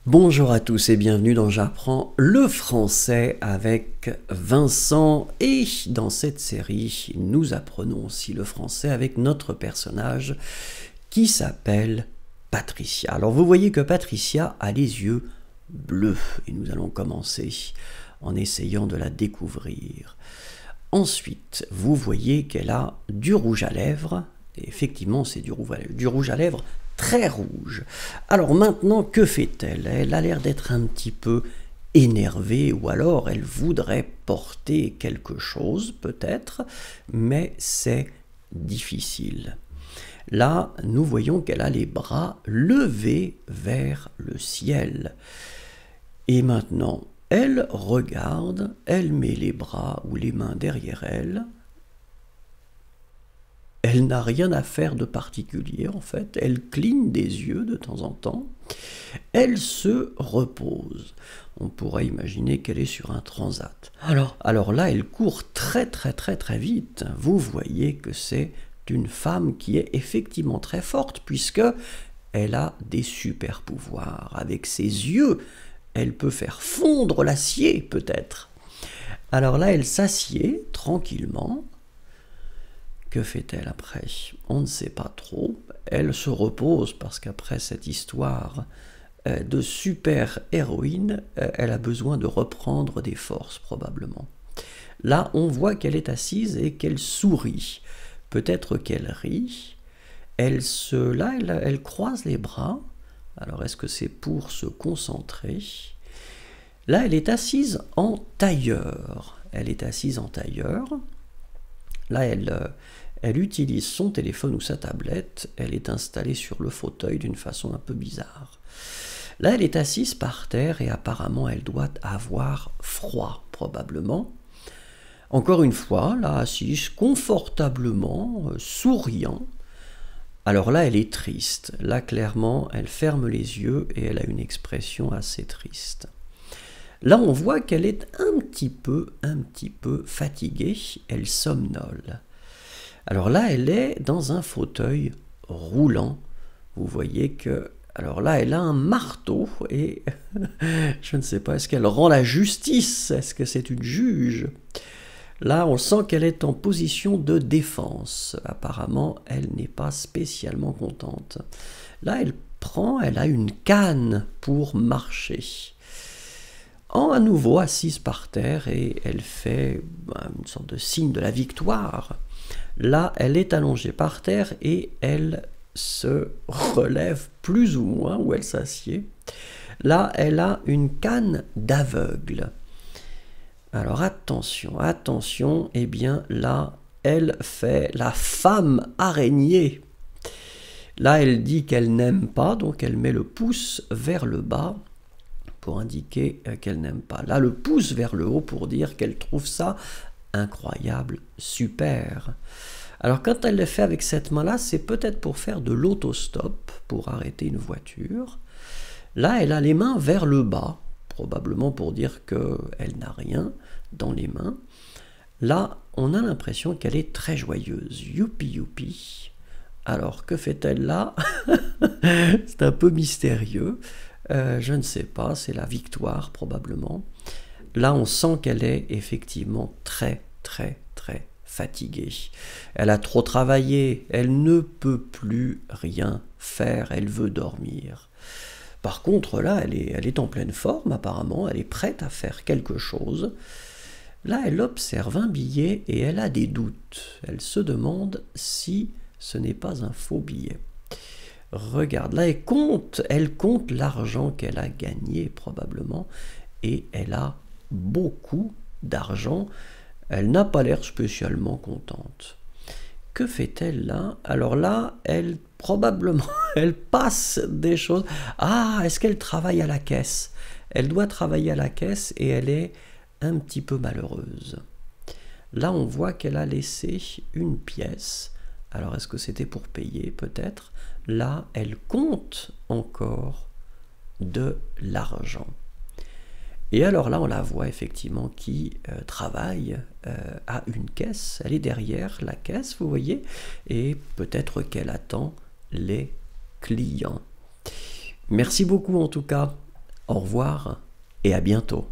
Bonjour à tous et bienvenue dans J'apprends le français avec Vincent. Et dans cette série, nous apprenons aussi le français avec notre personnage qui s'appelle Patricia. Alors vous voyez que Patricia a les yeux bleus et nous allons commencer en essayant de la découvrir. Ensuite, vous voyez qu'elle a du rouge à lèvres. Et effectivement, c'est du rouge à lèvres très rouge. Alors maintenant, que fait-elle? Elle a l'air d'être un petit peu énervée, ou alors elle voudrait porter quelque chose, peut-être, mais c'est difficile. Là, nous voyons qu'elle a les bras levés vers le ciel. Et maintenant, elle regarde, elle met les bras ou les mains derrière elle. Elle n'a rien à faire de particulier en fait, elle cligne des yeux de temps en temps, elle se repose. On pourrait imaginer qu'elle est sur un transat. Alors là, elle court très vite. Vous voyez que c'est une femme qui est effectivement très forte puisque elle a des super pouvoirs. Avec ses yeux, elle peut faire fondre l'acier peut-être. Alors là, elle s'assied tranquillement. Que fait-elle après? On ne sait pas trop. Elle se repose parce qu'après cette histoire de super-héroïne, elle a besoin de reprendre des forces probablement. Là, on voit qu'elle est assise et qu'elle sourit. Peut-être qu'elle rit. Elle croise les bras. Alors, est-ce que c'est pour se concentrer? Là, elle est assise en tailleur. Elle est assise en tailleur. Là, elle utilise son téléphone ou sa tablette, elle est installée sur le fauteuil d'une façon un peu bizarre. Là, elle est assise par terre et apparemment elle doit avoir froid, probablement. Encore une fois, là, assise confortablement, souriant. Alors là, elle est triste. Là, clairement, elle ferme les yeux et elle a une expression assez triste. Là, on voit qu'elle est un petit peu fatiguée, elle somnole. Alors là, elle est dans un fauteuil roulant. Vous voyez que... Alors là, elle a un marteau et je ne sais pas, est-ce qu'elle rend la justice? Est-ce que c'est une juge? Là, on sent qu'elle est en position de défense. Apparemment, elle n'est pas spécialement contente. Là, elle a une canne pour marcher. À nouveau assise par terre et elle fait une sorte de signe de la victoire. Là, elle est allongée par terre et elle se relève plus ou moins, ou elle s'assied. Là, elle a une canne d'aveugle. Alors attention, eh bien là, elle fait la femme araignée. Là, elle dit qu'elle n'aime pas, donc elle met le pouce vers le bas pour indiquer qu'elle n'aime pas. Là, le pouce vers le haut pour dire qu'elle trouve ça incroyable, super. Alors quand elle le fait avec cette main-là, c'est peut-être pour faire de l'autostop, pour arrêter une voiture. Là, elle a les mains vers le bas, probablement pour dire qu'elle n'a rien dans les mains. Là, on a l'impression qu'elle est très joyeuse. Youpi youpi. Alors, que fait-elle là? C'est un peu mystérieux. Je ne sais pas, c'est la victoire probablement. Là, on sent qu'elle est effectivement très fatiguée. Elle a trop travaillé, elle ne peut plus rien faire, elle veut dormir. Par contre, là, elle est en pleine forme apparemment, elle est prête à faire quelque chose. Là, elle observe un billet et elle a des doutes. Elle se demande si ce n'est pas un faux billet. Regarde, là, elle compte l'argent qu'elle a gagné probablement et elle a beaucoup d'argent. Elle n'a pas l'air spécialement contente. Que fait-elle là? Alors là, probablement, elle passe des choses. Ah, est-ce qu'elle travaille à la caisse? Elle doit travailler à la caisse et elle est un petit peu malheureuse. Là, on voit qu'elle a laissé une pièce. Alors, est-ce que c'était pour payer peut-être? Là, elle compte encore de l'argent. Et alors là, on la voit effectivement qui travaille à une caisse. Elle est derrière la caisse, vous voyez, et peut-être qu'elle attend les clients. Merci beaucoup en tout cas. Au revoir et à bientôt.